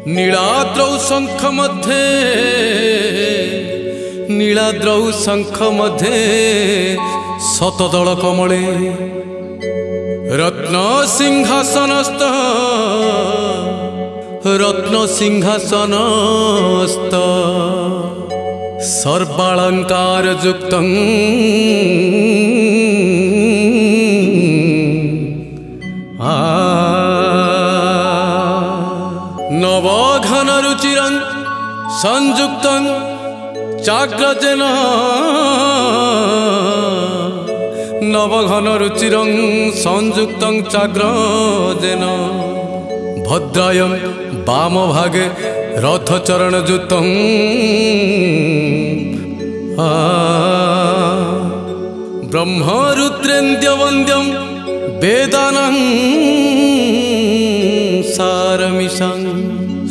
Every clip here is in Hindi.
नीलाद्रौ शंख मध्ये नीलाद्रौ शंख मध्ये शतदल कमले रत्न सिंहासनस्थ सर्वालंकार युक्तं नवघन रुचिरं संयुक्तं चाग्रजेन नवघन रुचिरं संयुक्तं चाग्रजेन भद्रायं वामभागे रथचरणयुतं ब्रह्मरुद्रेन्द्रवन्द्यं वेदानां सारमिषं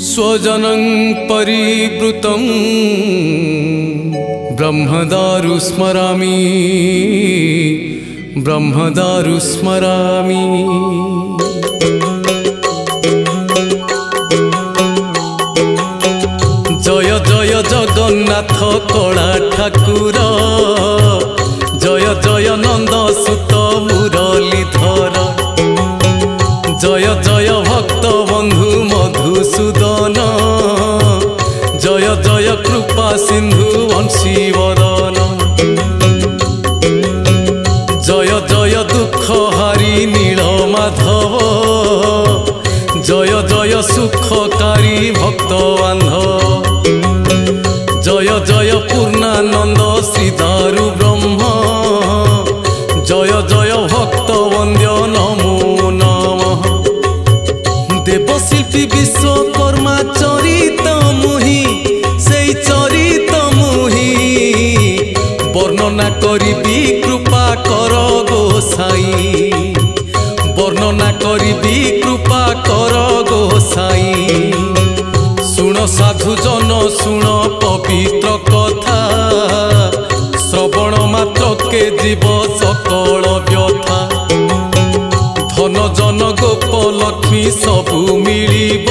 स्वजनं परिवृतं ब्रह्मदारु स्मरामि जय जय जगन्नाथ कला ठाकुर जय जय नंद सुत मुरलीधर जय जय भक्त बंधु मधुसूदन जय जय कृपा सिंधु वंशीवदन जय जय दुख हारी नील माधव जय जय सुखकारी भक्त बांधव जय जय पूर्णानंद श्रीदारु ब्रह्म जय जय भक्त वंद्य नमो नमः देवशिल्पी विश्वकर्मा चरित मुहि से चरित मुहि वर्णना करी कृपा कर गोसाई वर्णना करी कृपा कर गोसाई सुन साधु जन सुन पवित्र कथा श्रवण मात्र के जीव सकल व्यथा धन जन गोप लक्ष्मी सबु मिलिब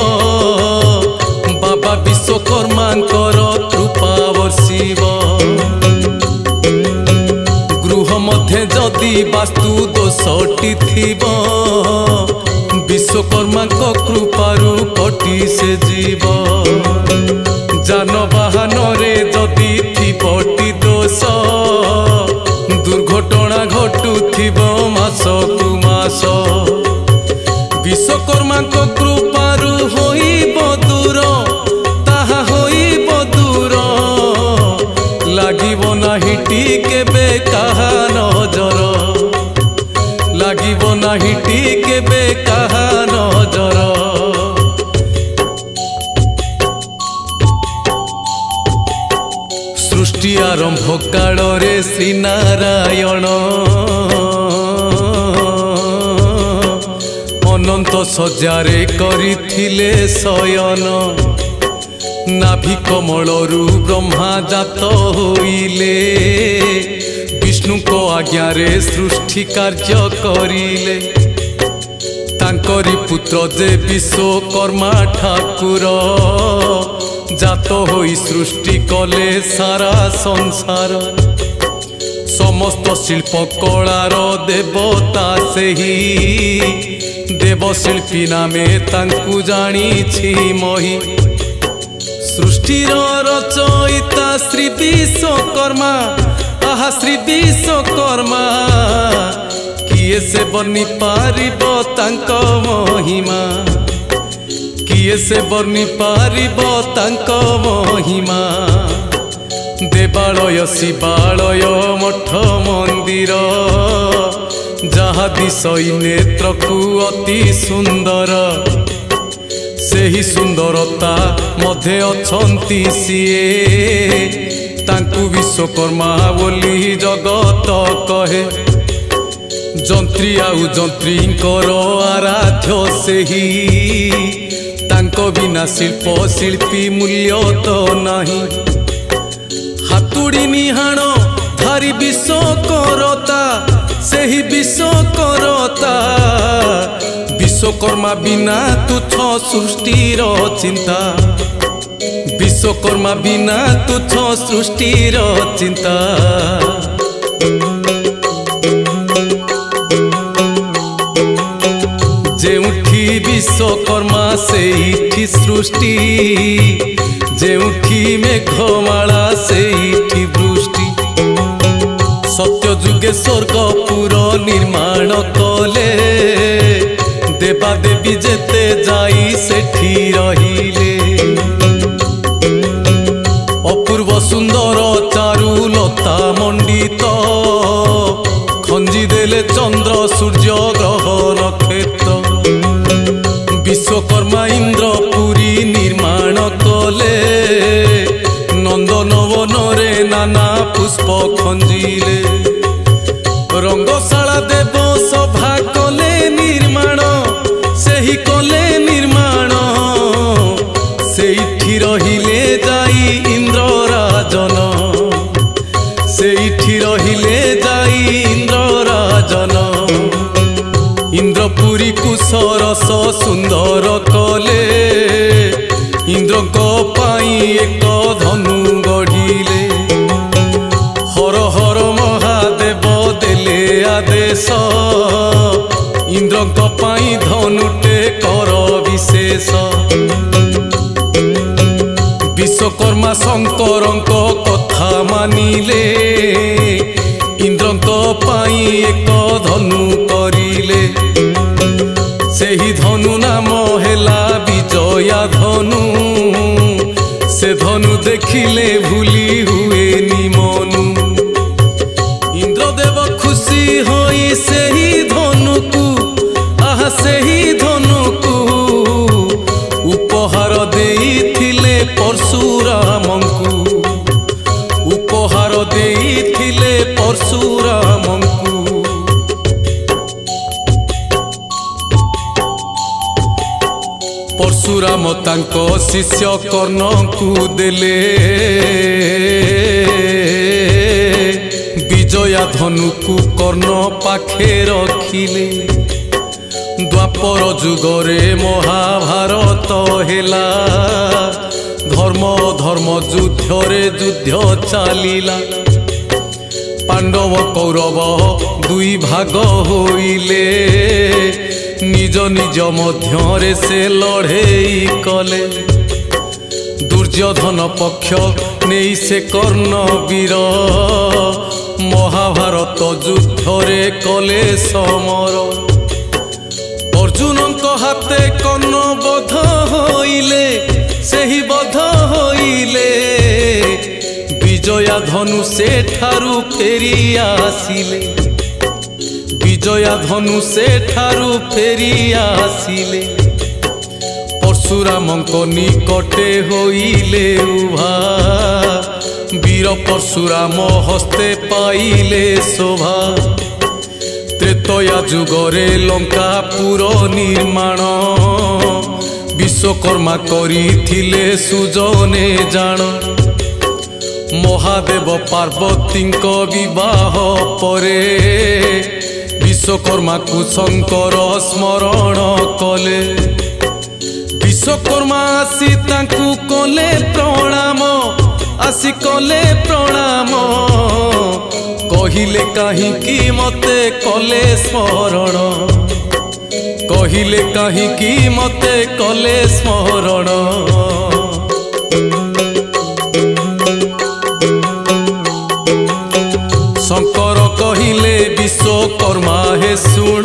बाबा विश्वकर्मांकर कृपा वर्षिब गृह मध्य जदि वास्तु दोषटी थिब विश्वकर्मा को कृपारु कटी से जीव जान बाहन रे जदि थिबटी दोष दुर्घटना घटुथिब मासकु मास विश्वकर्मा को कृपारु होइब दूर ताहा होइब दूर लागिब नाही टिकेबे काहा नजर लागिब नाही टिकेबे काहा नजर सृष्टि आरंभ काल रे श्री नारायण अनंत सज्जारे करिथिले शयन नाभि कमलरु ब्रह्मा जात होइले विष्णु को आज्ञा रे सृष्टि कार्य करिले तांकरी पुत्र जे विश्वकर्मा ठाकुर जात होई सृष्टि कले सारा संसार समस्त शिल्प कलार देवता सेही देवशिल्पी नामे तांकु जानिछि मही सृष्टिर रचयिता श्री विश्वकर्मा आहा श्री विश्वकर्मा किए से बनी पारिब तांक महिमा किए से बनी पारिब तांक महिमा देवालय शिवालय मठ मंदिर जहा दिशई नेत्र को अति सुंदर सेही सुंदरता मध्य अछंती सिए तांकु विश्वकर्मा बोली जगत कहे। जंत्री आउ जंत्रींकर आराध्य सेही तांको बिना शिल्प शिल्पी मूल्य तो नहीं। हातुड़ी निहाण धारी विश्वकर्ता सेही विश्वकर्ता विश्वकर्मा बिना तुच्छ सृष्टिर चिंता। विश्वकर्मा बिना तुच्छ सृष्टिर चिंता। जेउठी विश्वकर्मा सेठी सृष्टि जेउठी मेघमाला सेठी वृष्टि। सत्य जुगे स्वर्गपुर निर्माण कले देवा देवी जेते जाई सेठी रहिले। अपूर्व सुंदर चारुलता मंडित खंजी देले चंद्र सूर्य ग्रह नक्षत्र। विश्वकर्मा इंद्रपुरी निर्माण कले नंदनवन रे नाना पुष्प खंजिले। रंगशाला देव सभा कले निर्माण सेही कले निर्माण। सेठी रहिले जाई इंद्र राजन सेठी रहिले जाई इंद्र राजन। इंद्रपुरी कुशरस सुंदर कले इंद्रको पाई एक धनु गढ़िले। हर हर महादेव देले आदेश इंद्रको पाई धनुटे कर विशेष। विश्वकर्मा शंकरंको कथा मानिले इंद्रको पाई एक धनु करिले। सेही धनु नाम हेला विजया धनु। से धनु देखिले भूली हुए निमनु। इंद्रदेव खुशी होई सेही धनुकु आहा सेही धनुकु उपहार देइथिले परशुरामंकु। उपहार देइथिले परशुरामंकु। परशुराम तांको शिष्य कर्णकु देले विजया धनुकु कर्ण पाखे रखिले। द्वापर जुगरे महाभारत हेला धर्म धर्म युद्धरे युद्ध चलिला। पांडव कौरव दुई भाग होइले निज निज मध्यरे से लड़ेई कले। दुर्योधन पक्ष नहीं से कर्ण वीर महाभारत युद्धरे कले समर। अर्जुन हाथे कर्ण बध होइले सेही बध होइले। विजया धनु से ठारू फेरी आसिले। विजया धनु से ठारू फेरी आसिले। परशुरामंको निकटे होइले उभा। वीर परशुराम हस्ते पाइले शोभा। त्रेतया जुगरे लंकापुर निर्माण विश्वकर्मा करिथिले सुजने जान। महादेव पार्वतींको विवाह परे विश्वकर्मा को शंकर स्मरण कले। विश्वकर्मा आसी तांकु कले प्रणाम आसी कले प्रणाम। कहिले काहींकी मते कले स्मरण कहिले काहींकी मते कले स्मरण। शंकर कहिले विश्वकर्मा हे सुण।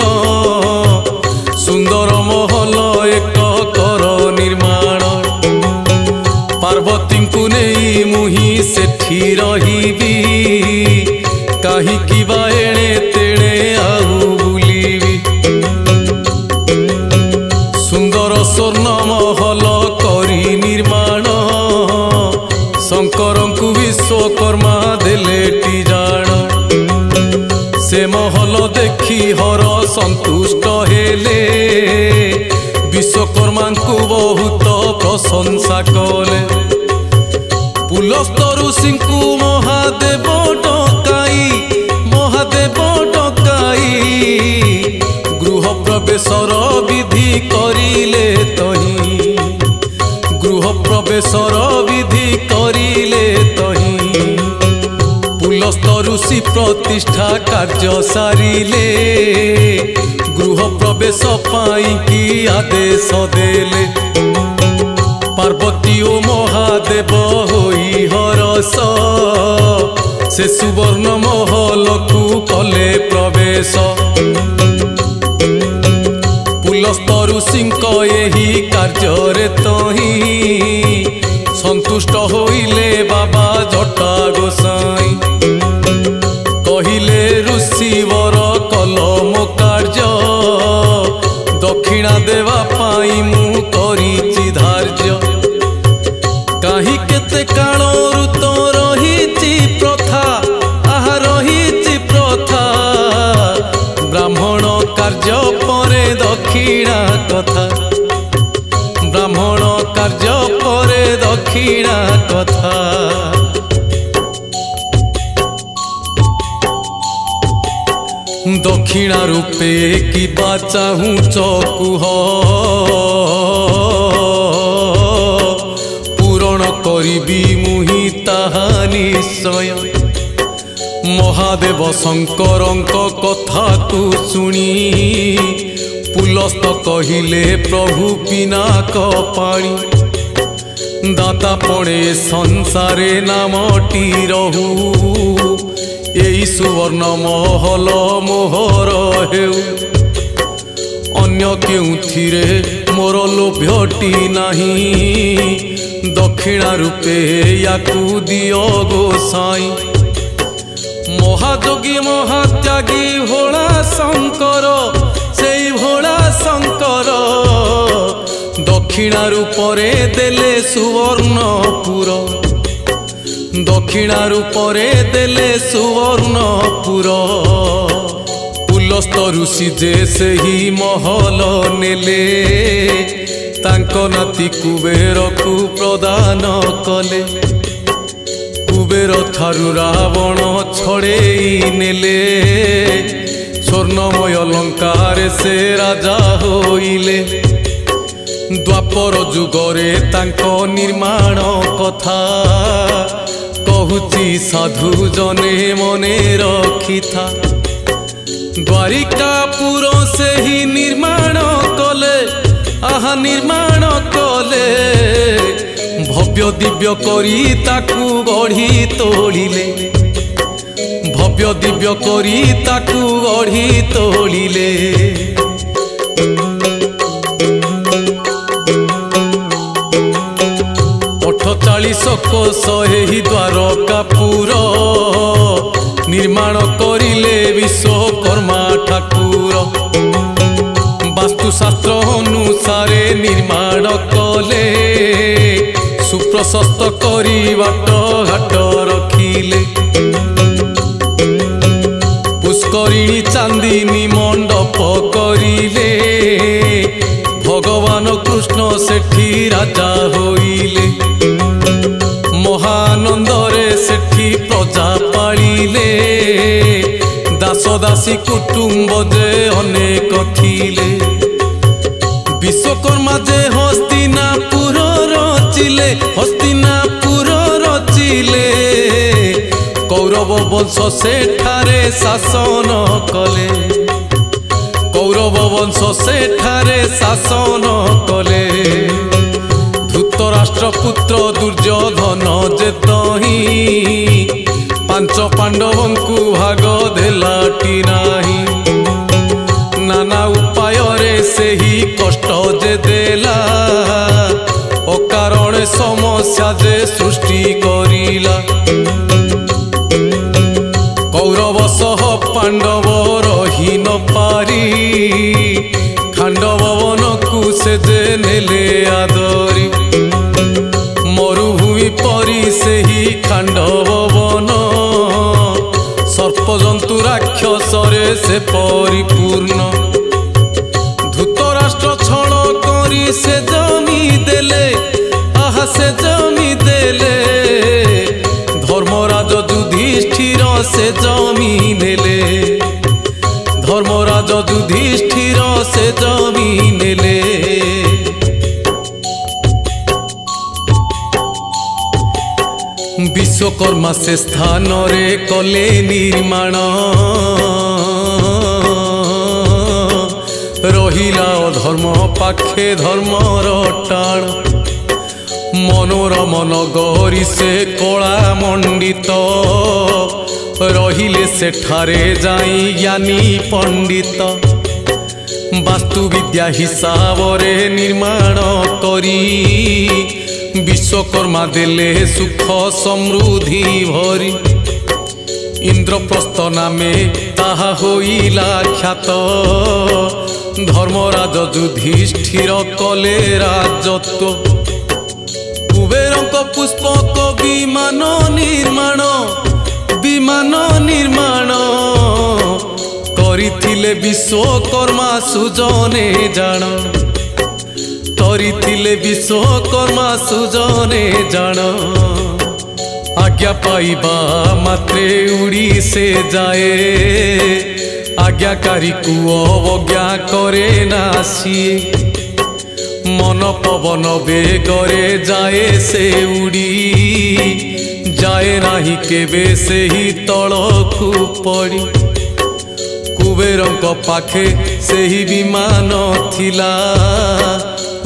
सुंदर महल एक कर निर्माण। पार्वती को नहीं मुही सेठी रहिबी। काहींकी बा एणे तेणे आउ बुलिबी। सुंदर स्वर्ण महल करी निर्माण। शंकर को विश्वकर्मा हर संतुष्ट हेले विश्वकर्मा को बहुत प्रशंसा कले पुलस्त ऋषि को महादेव डकाई गृह प्रवेशर विधि करिले तही गृह प्रवेशर विधि करिले तही पुलस्त ऋषि प्रतिष्ठा कार्य सारिले गृह प्रवेश पाई की आदेश देले पार्वती ओ महादेव होई हरस से सुवर्ण महल को कले प्रवेश पुलस्त ऋषि यही कार्य तही संतुष्ट होइले बाबा जटा गोसाई कहिले ऋषिवर कलम कार्य दक्षिणा देवा पाई मु करिछि धार्य कहीं केते काणरू तो रहिछि प्रथा आहा रहिछि प्रथा ब्राह्मण कार्य परे दक्षिणा कथा ब्राह्मण कार्य परे दक्षिणा कथा दक्षिणा रूपे की चाहूँ चकुह पूरण करी मुहि ताहा निश्चय महादेव शंकर कथा को शुणी पुलस्त कहिले प्रभु पिनाक पाणी दाता पड़े संसारे नामटी रहू एई सुवर्ण महल मोहर हेउ अन्य केउथिरे मोर लोभ्यटी नाही दक्षिणा रूपे याकू दियो गोसाई महाजोगी महात्यागी भोला शंकर से भोला शंकर दक्षिणा रूपरे देले सुवर्णपुर दक्षिणा रूपरे देले सुवर्णपुर पुलस्त ऋषि जे सही महल नेले तांको नाती कुबेर को प्रदान कले कुबेर ठारू रावण छड़ेई नेले स्वर्णमय लंकार से राजा होइले द्वापर जुगरे तांको निर्माण कथा कहूची साधु जने मने रखिथा द्वारिकापुर से ही निर्माण कले आहा निर्माण कले भव्य दिव्य करी ताकू गढ़ी तोड़िले भव्य दिव्य करी ताकू गढ़ी तोड़िले 48 कोश एही द्वारकापुर निर्माण करिले विश्वकर्मा ठाकुर वास्तुशास्त्र अनुसारे निर्माण कले सुप्रशस्त करी बाट घाट रखिले पुष्करिणी चांदिनी मंडप करिले भगवान कृष्ण सेठी राजा होइले महानंदरे सेठी प्रजा पालिले दास दासी कुटुंब जे अनेक थिले विश्वकर्मा जे हस्तिनापुर रचिले कौरव वंश सेठारे शासन कले कौरव वंश सेठारे शासन कले धृतराष्ट्र पुत्र दुर्योधन जेतही पांच पांडवों को भाग देलाटी नाही नाना उपाय रे से ही कष्ट जे देला अकारण समस्या जे सृष्टि करिला कौरव सह पांडव रही न पारी खांडव वन को से जे नेले आदरी मरुभूमि परी से ही खांडव वन सर्पजंतु राक्षस रे से परिपूर्ण धृतराष्ट्र छल करी से जमी देले आहा से जमी देले धर्मराज युधिष्ठिर से जमी नेले धर्मराज युधिष्ठिर से जमी नेले विश्वकर्मा से स्थान रे कले निर्माण रहिला अधर्म पाखे धर्मर टाण मनोरम नगरी से कला मंडित रहिले सेठारे जाई ज्ञानी पंडित वास्तुविद्या हिसाब रे निर्माण करी विश्वकर्मा देले सुख समृद्धि भरी इंद्रप्रस्थ नामे ताहा होइला ख्यात धर्मराज युधिष्ठिर कले राजत्व कुबेरଙ୍କ पुष्पक विमान निर्माण करिथिले विश्वकर्मा सुजने जान करिथिले विश्वकर्मा सुजने जान आज्ञा पाइबा मात्रे उड़ी से जाए आज्ञाकारी को अवज्ञा करे ना सिए मन पवन बेगरे जाए से उड़ी जाए नाही केबे से ही तलकू पड़ी कुबेरଙ୍କ पाखे से ही विमान थिला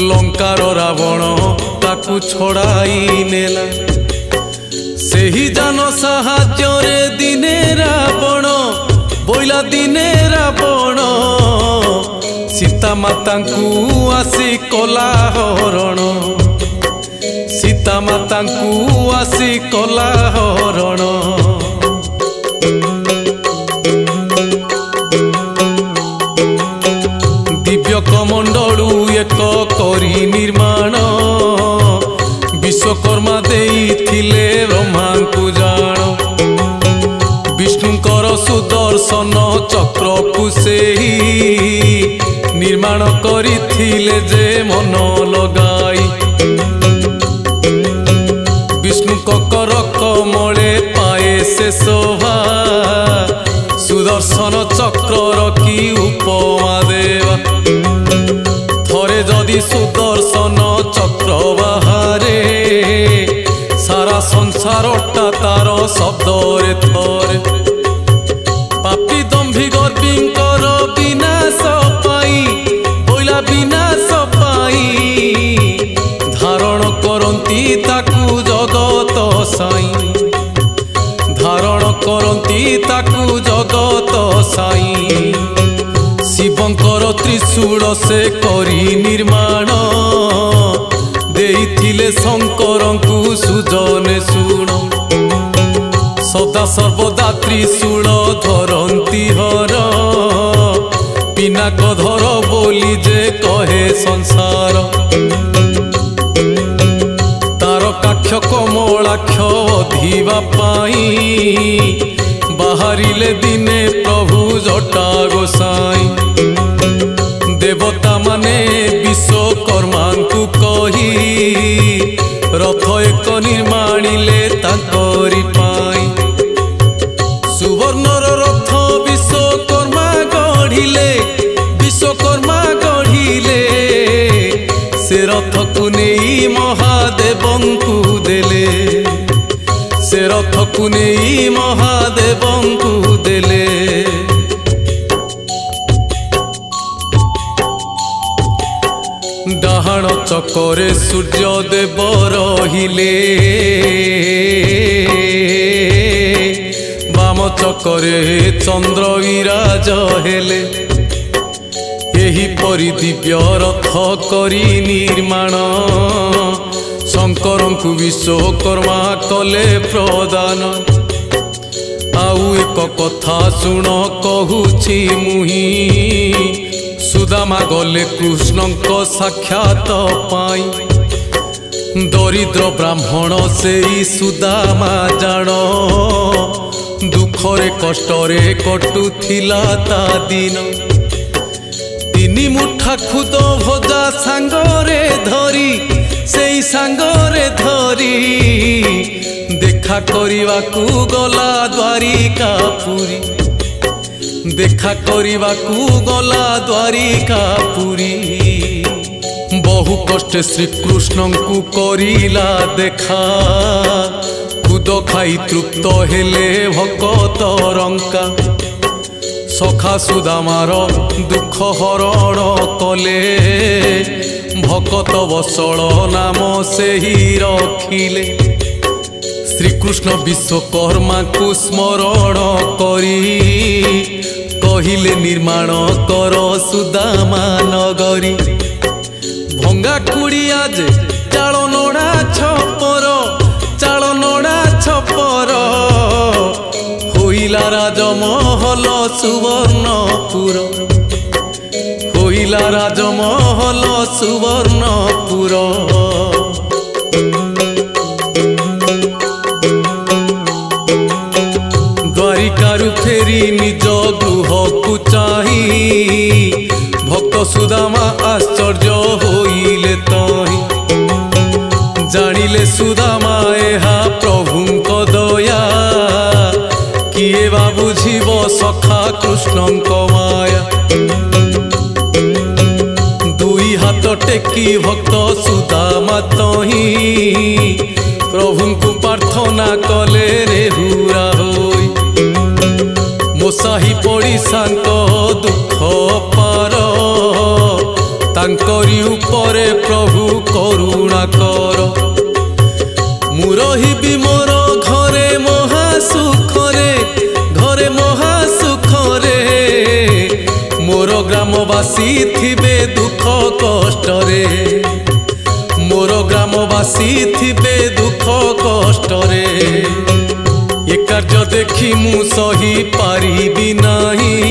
लंकार रावण ताकू छड़ाई नेला से ही जान साहाଯ୍ୟ रे दिने रावण बोइला दिने रावण सीता माता को आसी कला हरण सीता माता को आसी कला हरण दिव्य कमंडलू एक करी निर्माण विश्वकर्मा देइथिले ब्रह्मा को जान विष्णुकर सुदर्शन चक्र को से निर्माण करिथिले जे मन लगाई विष्णु कर कमले पाए से शोभा सुदर्शन चक्र की उपमा देवा थरे जदि सुदर्शन चक्र बाहारे सारा संसारटा तार शब्द रे थरे पापी दंभी गर्वींकर विनाश पाई बोला विनाश पाई धारण करती ताकू जगत साई धारण करती ताकू जगत साई शिवंकर त्रिशूल से करी निर्माण देइथिले शंकर को सुजने सुण सदा सर्वदा त्रिशूल धरती हर पिनाक धर बोली जे कहे संसार तार काक्ष कमलाक्ष अधिवा पाई बाहरिले दिने प्रभु जटा गोसाई देवता माने विश्वकर्मा को कही रथ एक निर्माणिले ताकरी पाई सुवर्णर रथ विश्वकर्मा गढ़िले से रथ को नहीं महादेव को देले से रथ को नहीं महादेव को देले डाहाण चकरे सूर्य देव रहिले बाम चकरे चंद्र विराज हेले एही परि दिव्य रथ करी निर्माण शंकर को विश्वकर्मा कले प्रदान आउ एक कथा शुण कहूछि मुही सुदामा गले कृष्ण को साक्षात पाई दरिद्र ब्राह्मण से सुदामा जान दुखरे कष्टरे कटुथिला ता दिन तीनी मुठा खुद भजा सांगरे धरी सेई सांगरे धरी देखा करिवाकू गला द्वारिकापुरी देखा करिवाकू गला द्वारिकापुरी बहु कष्टे श्रीकृष्ण को करिला देखा खुद खाई तृप्त हेले भक्त रंका सखा सुदामार दुख हरण कले भक्त वत्सल नाम से ही रखिले श्रीकृष्ण विश्वकर्मा को स्मरण करी कहिले निर्माण कर सुदामा नगरी भंगा कुड़िया जे चाल नोड़ा छपर होइला राजमहल सुवर्णपुर होइला राजमहल सुवर्णपुर द्वारिकारु फेरी निज गृह को चाही भक्त सुदामा आश्चर्य होइले तही जानिले सुदामा एहा प्रभुंक दया किए बा बुझिब सखा कृष्णंक माया दुई हाथ टेकी भक्त सुदामा तही प्रभुंकु प्रार्थना कले रे हुरा होई मोसाही पड़िशांक दुख पार तांकरी उपरे प्रभु करुणा कर मुरही भी मोर घरे महासुखरे मोर ग्रामवासी थिबे दुख कष्टरे मोर ग्रामवासी थिबे दुख कष्टरे ए कार्य देखी मु सही पारिबी नाही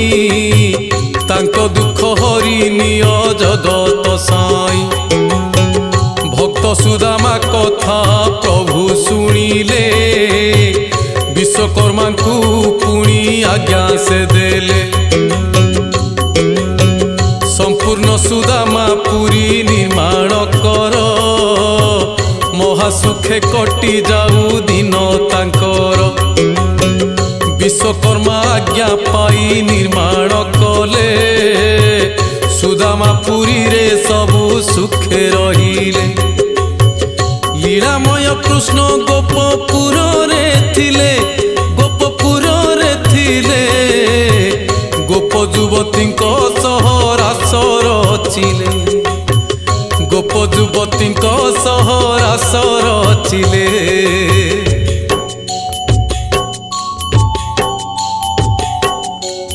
तांको दुख हरि निय जगत साई भक्त सुदामा कथा प्रभु सुनिले विश्वकर्मा को पुणी आज्ञा से देले संपूर्ण सुदामा पुरी निर्माण कर महासुखे कटि जाऊ दिन तांकर विश्वकर्मा आज्ञा पाई निर्माण कले सुदामा पुरी रे सबु सुखे रहिले लीलामय कृष्ण गोपपुर रे थिले गोप युवती सह रास रचिले गोप युवती सह रास रचिले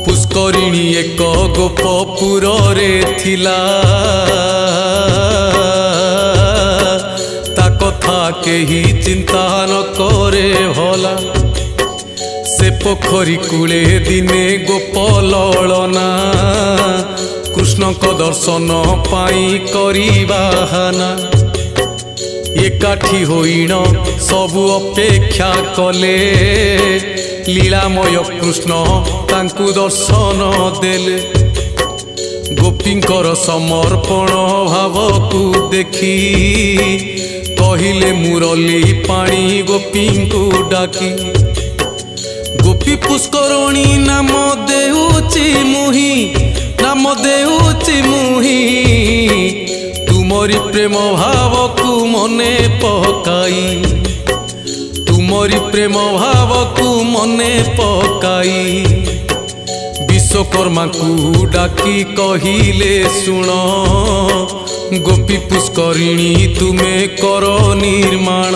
पुष्करिणी एक गोपपुर रे थिला ता कथा केही चिंता न करे भला से पोखरी कूले दिने गोप ललना कृष्ण को दर्शन पाई करी बाहाना एकाठी होइण सबु अपेक्षा कले लीलामय कृष्ण तांकु दर्शन देले गोपींकर समर्पण भाव को देखी कहिले मुरली पानी गोपी को डाकी गोपी पुष्करणी नाम देउची मुही तुमरी प्रेम भाव को मने पकाई तुमरी प्रेम भाव को मने पकाई विश्वकर्मा को डाकी कहिले सुन गोपी पुष्करिणी तुमे कर निर्माण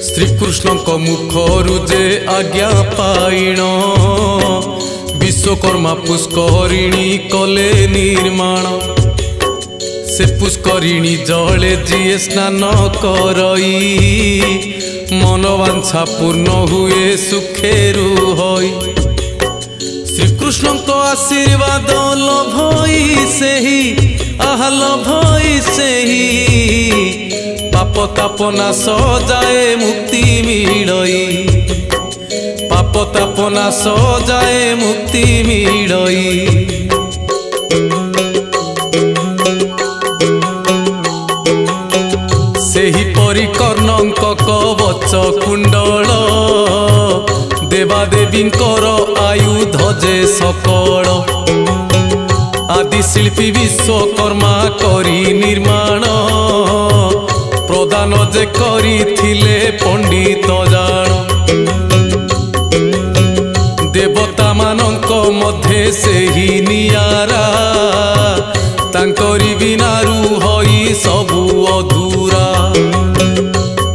श्रीकृष्ण को मुखरु जे आज्ञा पाइण विश्वकर्मा पुष्करिणी कले निर्माण से पुष्करिणी जले जिए स्नान करई मनोवांछा पूर्ण हुए सुखेरु होई श्रीकृष्ण को आशीर्वाद लभई से ही पाप ताप नाश जाए मुक्ति मिलई पाप पापताप नाश जाए मुक्ति मिलई। सेहीपरि कर्णंक कवच कुंडल देवादेवींकर आयुध जे सकल। आदि शिल्पी विश्वकर्मा करी निर्माण प्रदान जे करिथिले पंडित जान। देवता मानक मध्ये सेही नियारा तांकरी बिनारू होई सबु अधूरा।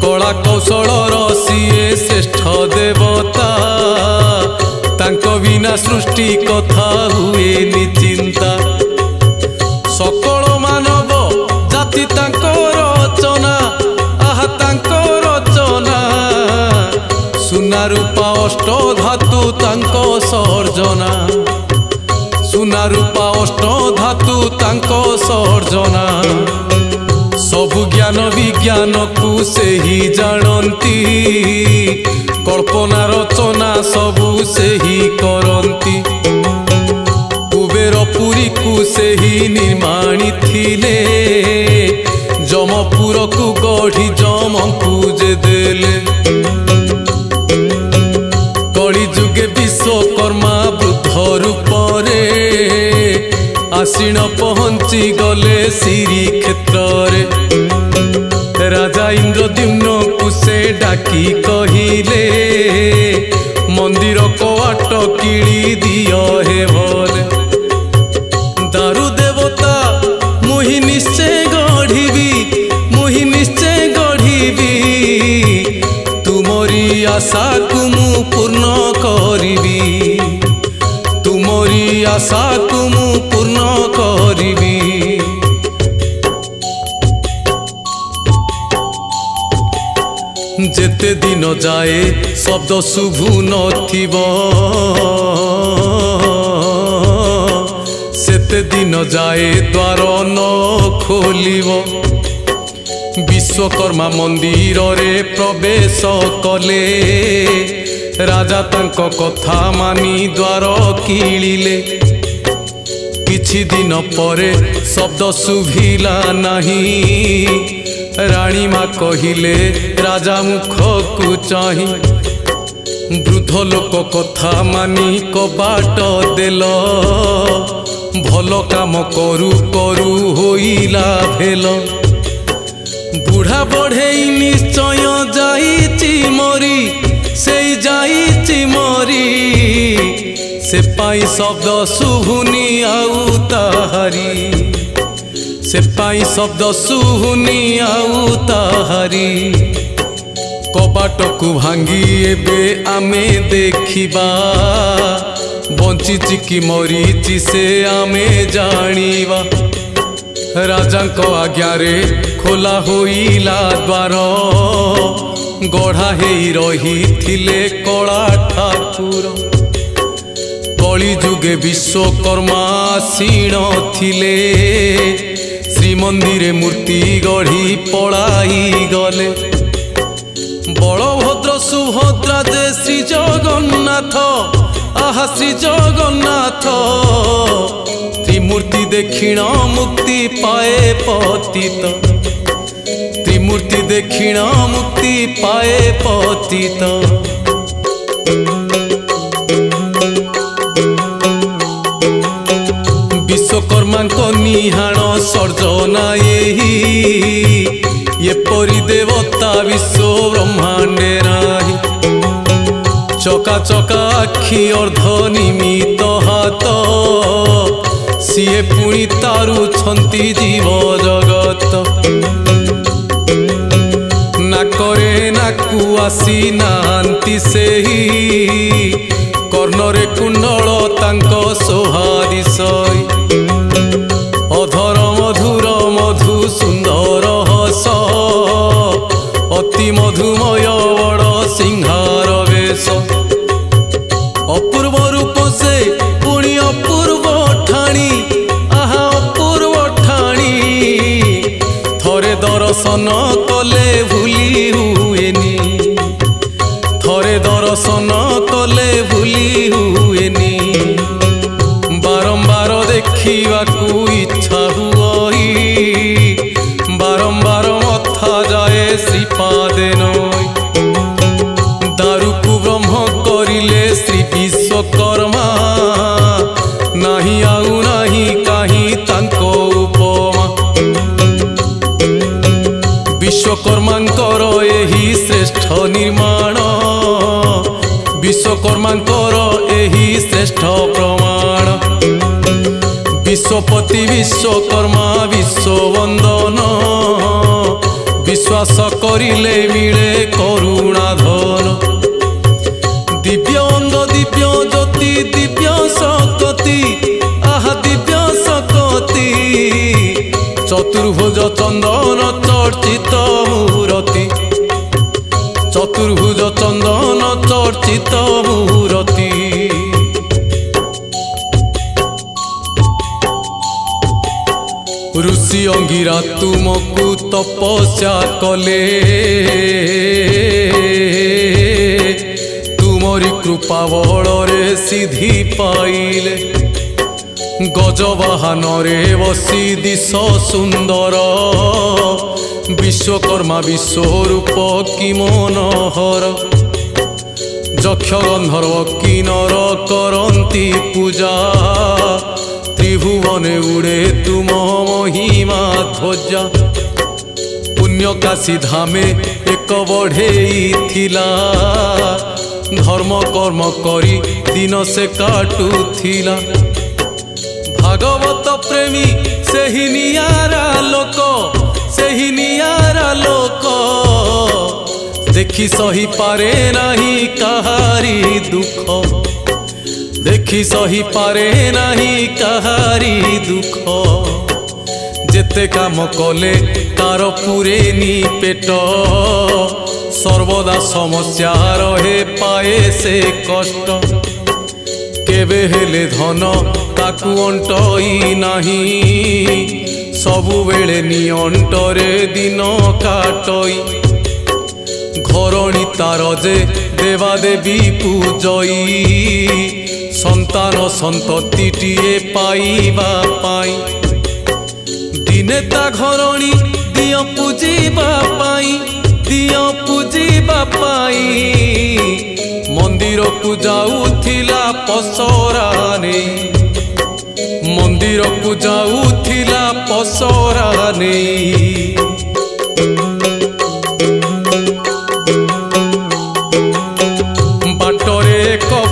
कला कौशलर सिए श्रेष्ठ देवता तांको बिना सृष्टि कथा हुए निचिंता। सकल मानव जाति तांको रचना आहा तांको रचना। सुना रूपा अष्ट धातु तांको सर्जना। सुना रूपा अष्ट धातु तांको सर्जना। सबु ज्ञान विज्ञान को सेही जानती। कल्पना रचना सबु सेही करंती। कुबेरपुरी को सेही निर्माणी थिले। जमपुर को गढ़ी जमकु जे देले। कली जुगे विश्वकर्मा वृद्ध रूपरे आसीन पहुंची गले श्रीक्षेत्र रे। राजा इंद्रद्युम्न को से डाकी कहिले मंदिर कवाट किली दियो हे भले। दारु देवता मुहि निश्चय गढ़ी मुहि निश्चय गढ़ी। तुमरी आशा को मु पूर्ण करिबी। तुमरी आशा को मु पूर्ण करिबी। जेते दिन जाए शब्द शुभु नथिब सेते दिन जाए द्वार न खोलिब। विश्वकर्मा मंदिर रे प्रवेश कले। राजा तांको कथा मानी द्वार किलिले। किछि दिन परे शब्द शुभिला नाही। राणी माँ कहिले राजा मुख को चाही। वृद्ध लोक कथा मानी कबाट देल। भल काम करू करू होइला भेल। बुढ़ा बढ़ई निश्चय जाइची मरी। से जाइची मरी। से पाई शब्द शुभुनी आउ ताहारी। से पाई शब्द शुभुनी आउ ताहारी। कबाट को भांगी एबे आमे देखिबा। बंचिची कि मरीची से आमे जानिबा। राजा को आज्ञा रे खोला होइला द्वार। गढ़ा हेई रही थिले कला ठाकुर। कली जुगे विश्वकर्मा आसीण थिले। श्रीमंदिरे मूर्ति गढ़ी पलाई गले। बलभद्र सुभद्रा जे श्री जगन्नाथ आहा श्री जगन्नाथ। त्रिमूर्ति देखिण मुक्ति पाए पतित। त्रिमूर्ति देखिण मुक्ति पाए पतित। विश्वकर्मा को निहाण सर्जना ये परि देवता विश्व ब्रह्मांडे नाही। चका चका आखि अर्ध निमित हाथ। सीए पुणी तारुछंती जीव जगत। नाकरे नाकु आसी नांती सेही। कर्णरे कुंडल तांको सोहादिशई। अधर मधुर मधु सुंदर हस। अति मधुमय बड़ सिंहार वेश। अपूर्व रूप से पुणी अपूर्व ठाणी आहा अपूर्व ठाणी। थरे दर्शन कले भूली हुएनी। थरे दर्शन कले ବାଦେ ନଇ ଦାରୁକୁ ବ୍ରହ୍ମ କରିଲେ ଶ୍ରୀ ବିଶ୍ୱକର୍ମା ନାହିଁ ଆଉ ନାହିଁ କାହିଁ ତାଙ୍କ ଉପମା ବିଶ୍ୱକର୍ମାଙ୍କର ଏହି ଶ୍ରେଷ୍ଠ ନିର୍ମାଣ ବିଶ୍ୱକର୍ମାଙ୍କର ଏହି ଶ୍ରେଷ୍ଠ ପ୍ରମାଣ ବିଶ୍ୱପତି ବିଶ୍ୱକର୍ମା ବିଶ୍ୱବନ୍ଦନ विश्वास करिले मिले करुणा धन दिव्य अंग दिव्य ज्योति दिव्य शक्ति आहा दिव्य शक्ति चतुर्भुज चंदन चर्चित मूर्ति चतुर्भुज चंदन चर्चित मूर्ति ऋषि अंगिरा तुमको तपस्या कले तुमरी कृपा बଳରେ सिद्धि पाइले गजवाहन रे बसी दिश सुंदर विश्वकर्मा विश्वरूप कि मनोहर यक्ष गंधर्व किन्नर करन्ति पूजा त्रिभुवने उड़े तुम महिमा ध्वजा पुण्य काशी धामे एक बढ़ेई थिला धर्म कर्म करी दिन से काटुथिला भागवत प्रेमी सेही नियारा लोक देखी सही पारे नहीं कहारी दुख देखी सही पारे नहीं कहारी दुख जेते काम कले तार पुरेनी पेट सर्वदा समस्या रहे पाए से कष्ट केबे हेले धन ताकू अंटई नहीं सबु बेले नियंटरे दिन काटई घरणी तार जे देवादेवी पूजई संतान संततिटिए पाइबा पाई दिने ता घरणी दियो पूजिबा पाई मंदिर को जाऊथिला पसरा नहीं मंदिर को जाऊथिला पसरा नहीं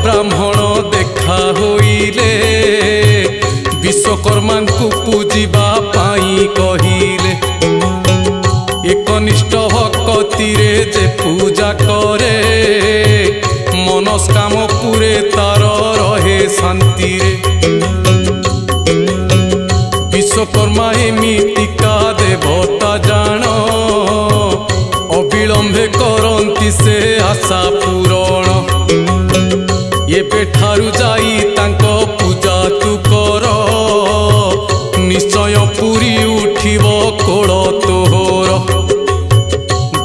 ब्राह्मण देखा होइले विश्वकर्मा को पूजिबा पाई कहिले एकनिष्ठ भक्ति रे जे पूजा करे मनस्काम पुरे तार रहे शांति रे विश्वकर्मा एमितिका देवता जान अविलंबे करंती से आशा पूरण ये बेठारु जाई तांको पूजा तू कर निश्चय पुरी उठिब कोल तोहर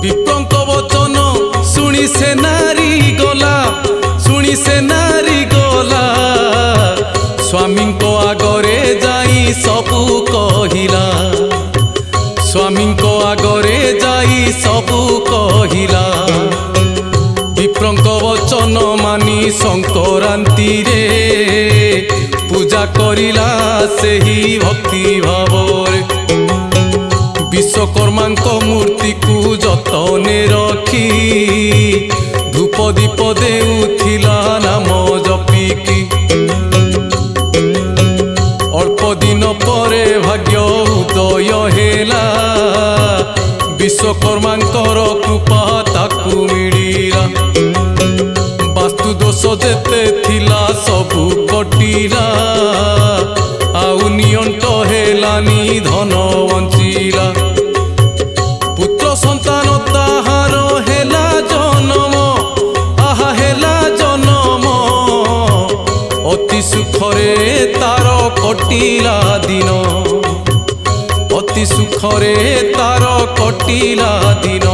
विप्रंक वचन सुनी से नारी गला स्वामी को आगरे जाई सबू कहिला स्वामी को आगरे जाई सबू कहिला विप्रंक वचन मानी संक्रांति रे पूजा करिला सेही भक्ति भावरे विश्वकर्मा मूर्ति को जतने रखी धूप दीप देउथिला नाम जपिकी अल्प दिन परे भाग्य उदय हेला विश्वकर्मा कृपा ताकू मिलिला वास्तु दोष जेते थिला सबू कटिला आउ नियंट हेलानी धन बंचिला पुत्र संतान ताहार हेला जन्म आहा हेला जन्म अति सुखरे तार कटिला दिन अति सुखरे तार कटिला दिन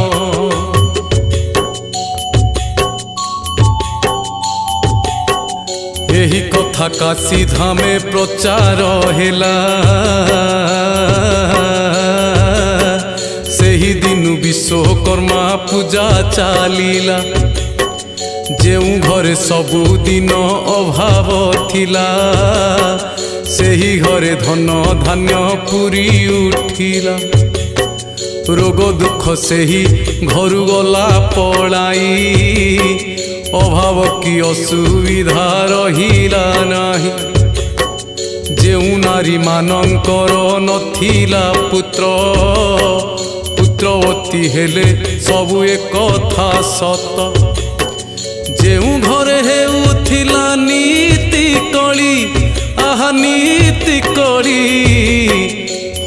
यही कथा काशी धामे प्रचार हेला सेही दिनु विश्व विश्वकर्मा पूजा चलिला जेउ घरे सबुदिन अभाव थिला सेही घरे धन धान्य पूरी उठिला रोग दुख सेही घरु गला पलाई अभाव की असुविधा रहिला नाही जेउ नारी मानंकर नथिला पुत्र पुत्रवती हेले सबु एक कथा सत जेउ घरे हेउथिला नीति कली आहा नीति कली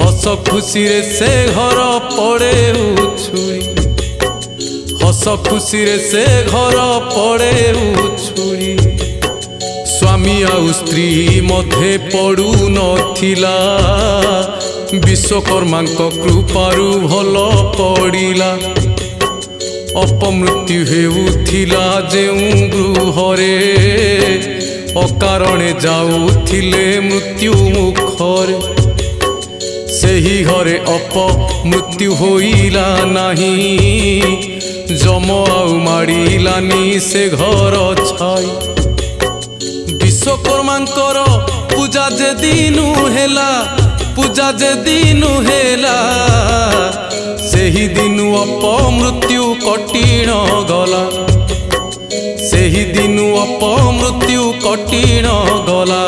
हस खुशी रे से घर पड़े उछुई हस खुशी रे से घर पड़े उछुई स्वामी आउ स्त्री मध्य पड़ू नथिला विश्वकर्मा कृपारु भल पड़िला अपमृत्यु हेउथिला जेउ गृहरे अकारणे जाउथिले मृत्यु मुखरे सेही घरे अपमृत्यु होइला नाही जम आउ माड़िलानी से घर छाई विश्वकर्मांकर पूजा जे दिनु हेला पूजा जे दिनु हेला सेही दिनु अपमृत्यु कठिन गला सेही दिनु अपमृत्यु कठिन गला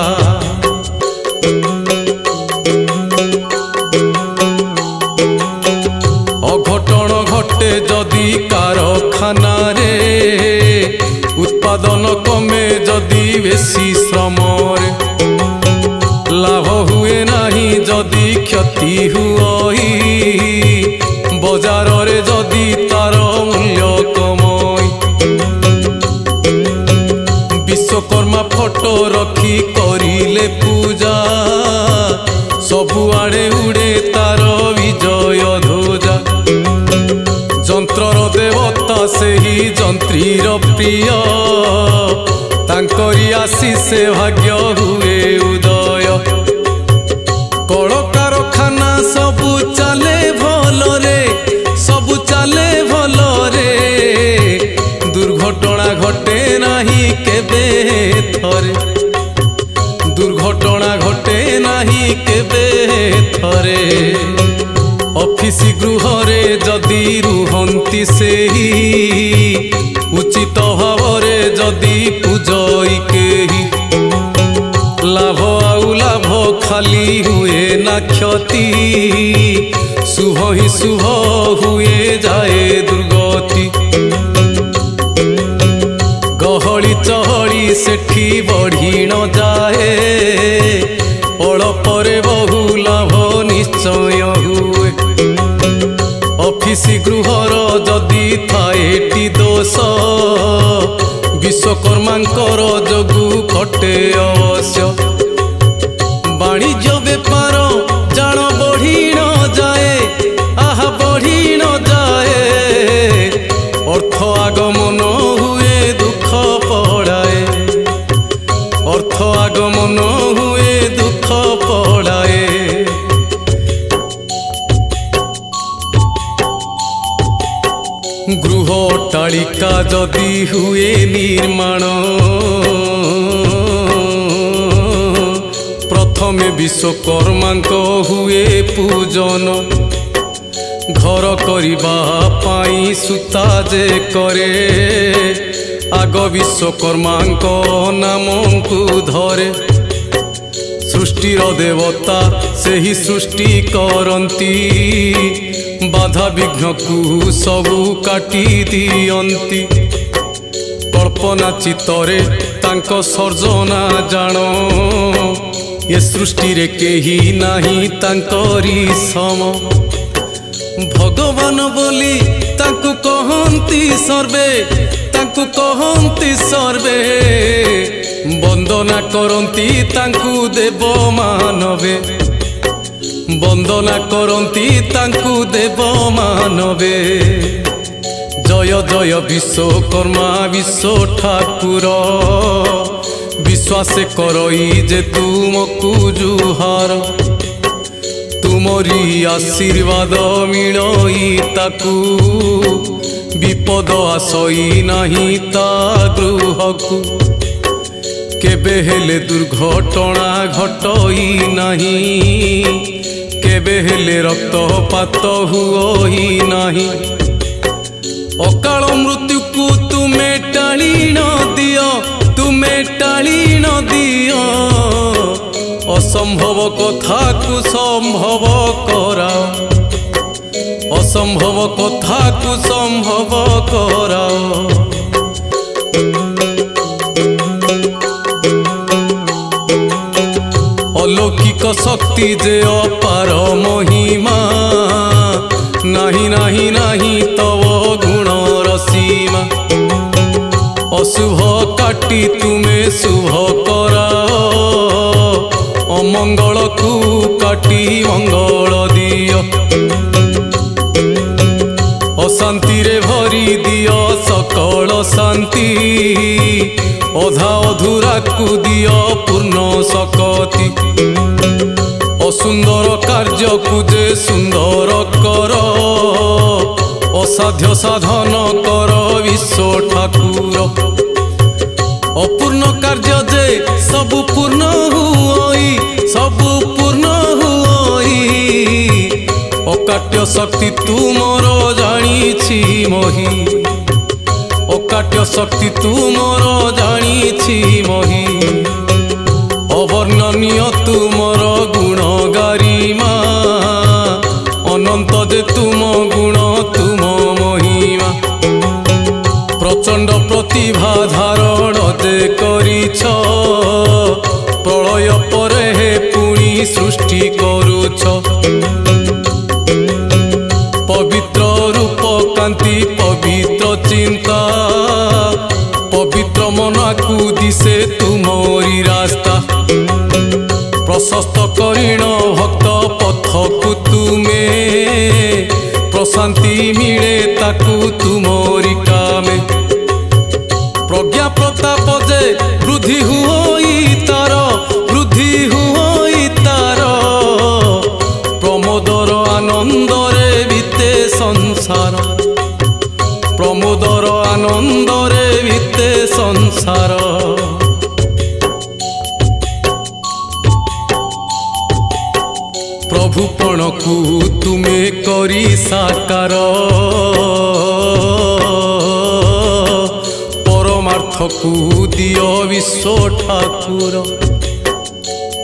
अघटन घटे जदि कारखाना रे उत्पादन कमे जदि बेसी श्रम रे लाभ हुए नाही जदि क्षति हुई बजार रे जदि तार मूल्य कमई विश्वकर्मा फोटो रखी करिले पूजा सबुआड़े उड़े तार विजय ध्वजा जंत्रर देवता सेही जंत्रीर प्रिय तांकरी आशीष भाग्य हुए उदय कल कारखाना सबु चले भल रे सबु चले भल रे दुर्घटना घटे नाही केबे थरे दुर्घटना घटे नाही केबे थरे ऑफिस गृह रे जदि रुहंती सेही उचित भाव रे जदि पूजई केही लाभ आउ लाभ खाली हुए ना क्षति शुभ ही शुभ हुए जाए दुर्गति गहली चहली सेठी बढ़ी न जाए अल्परे बहु लाभ निश्चय हुए ऑफिस गृहर जदि थाएटी दोष विश्वकर्मांकर जोगु कटे अवश्य वाणिज्य बेपार जान बढ़ी न जाए आहा बढ़ी न जाए अर्थ आगमन हुए दुख पड़ाए अर्थ आगमन हुए दुख पड़ाए गृह अट्टालिका जदि हुए निर्माण प्रथमे विश्वकर्मांक हुए पूजन घर करिबा पाई सूता जे करे आग विश्वकर्मांक नामंकु धरे सृष्टिर देवता सेही सृष्टि करंती बाधा विघ्न को सबु काटी दियंती कल्पना चित्तरे तांको सर्जना जान ये सृष्टि रे केही नाही तांकरी सम भगवान बोली तांकु कहंती सर्वे तांकु कहंती सर्वे वंदना करंती तांकु देव मानवे वंदना करंती तांकु देव मानवे जय जय विश्वकर्मा विश्व ठाकुर विश्वास करई जे तुमकु जुहार तुमरी आशीर्वाद मिलई ताकू विपद आसई नहीं ता गृहकू केबे हेले दुर्घटना घटई नहीं केबे हेले रक्तपात हुई नहीं अकाल मृत्यु को तुमे टाणी न दियो तुमे टाणी न दियो असंभव कथा को संभव कराओ असंभव कथा को संभव कराओ अलौकिक शक्ति जे अपार महिमा नहीं नहीं नहीं तव गुण रसीमा अशुभ काटी तुमे शुभ कराओ अमंगल को काटी मंगल दियो अशांति रे भरी दियो सकल शांति अधा अधूरा को दियो पूर्ण सकति असुंदर कार्य को जे सुंदर कर असाध्य साधन कर विश्व ठाकुर अपूर्ण कार्य जे सब पूर्ण हुई सब पूर्ण हुई अकाट्य शक्ति तुमर जानी मही अकाट्य शक्ति तुमर जानी मही अवर्णनीय तुमर गुण गारिमा अनंत जे तुम गुण तुम महिमा प्रचंड प्रतिभा धारण जे करिछ प्रलय परे हे पुणी सृष्टि करुछ पवित्र रूप कांति पवित्र चिंता पवित्र मना को दिसे तुमरी रास्ता प्रशस्त करीण भक्त पथ को तुमे प्रशांति मिले ताकू तुमरी कामे प्रज्ञा प्रताप जे वृद्धि हुई तार वृद्धि हुई तार प्रमोदर आनंद रे बीते संसार प्रमोदर आनंद रे बीते संसार प्रभुपण को तुमे करी साकार परमार्थ को दियो विश्व ठाकुर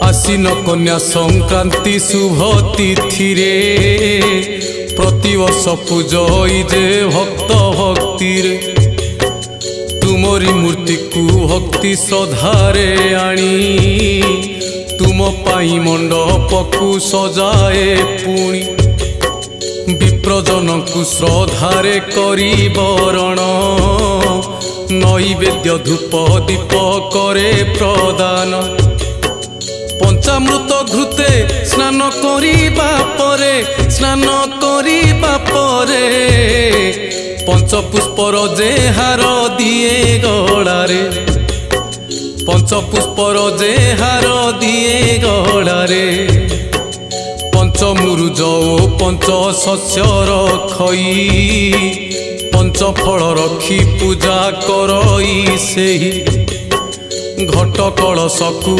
आसीन कन्या संक्रांति शुभ तिथि रे प्रतिवर्ष पूजई जे भक्त भक्ति रे तुमरी मूर्ति को भक्ति श्रद्धारे आनी तुम पाई मंडप को सजाए पुणी विप्रजन को श्रद्धारे करी बरण नैवेद्य धूप दीप करे प्रदान पंचामृत घृते स्नान करिबा परे पंचपुष्पर जे हार दिए गड़ारे पंचपुष्पर जे हार दिए गड़ारे पंचमुरुज ओ पंच शस्यर खई पंचफल रखी पूजा करई सेही घट कलशकु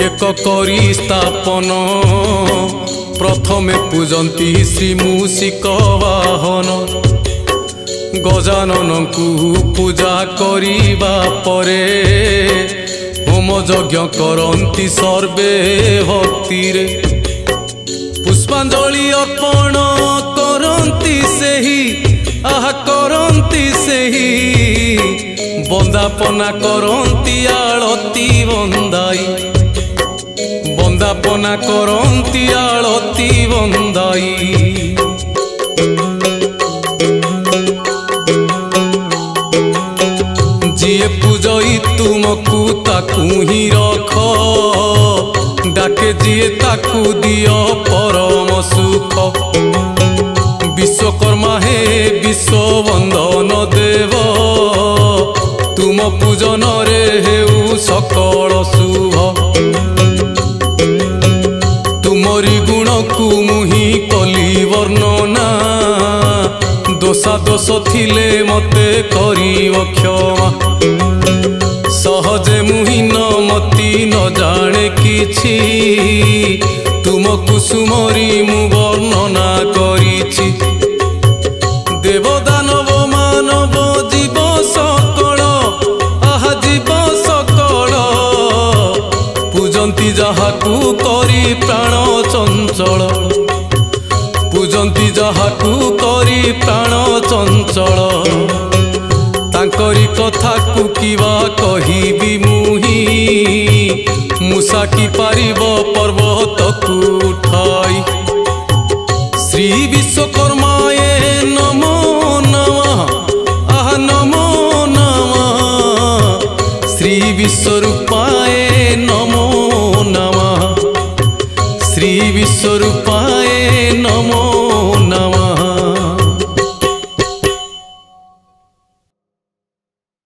एक करी स्थापन प्रथमे पूजंती श्री मूषिक वाहन गजानन को पूजा करिबा परे होम यज्ञ करंती सर्वे भक्ति रे पुष्पांजलि अर्पण करंती सेही आहा करंती सेही बंदापना करंती आळती बंदाई बंदापना करंती आळती बंदाई जिए पूजई तुमको ताकू ही रख डाके जिए ताकू दियो परम सुख विश्वकर्मा हे विश्व वंदन देव तुम पूजन रे हेउ सकल शुभ तुमरी गुण को मुहि दोष थिले मते करिव क्षमा सहजे मुहीन मती न जाने किछि तुम कुसुमरी मु वर्णना करिछि देवदानव मानव जीव सकल आहा जीव सकल पूजंती जाहाकू करी प्राण चंचल पूजंती जाहाकू करी प्राण चंचल तांकरी कथा को किवा कहिबी मुही मूसा की पारिब पर्वत को उठाई श्री विश्वकर्माय नमो नमः आह नमो नमः श्री विश्वरूपाय नमो नमः श्री विश्वरूपाय नमो नमः।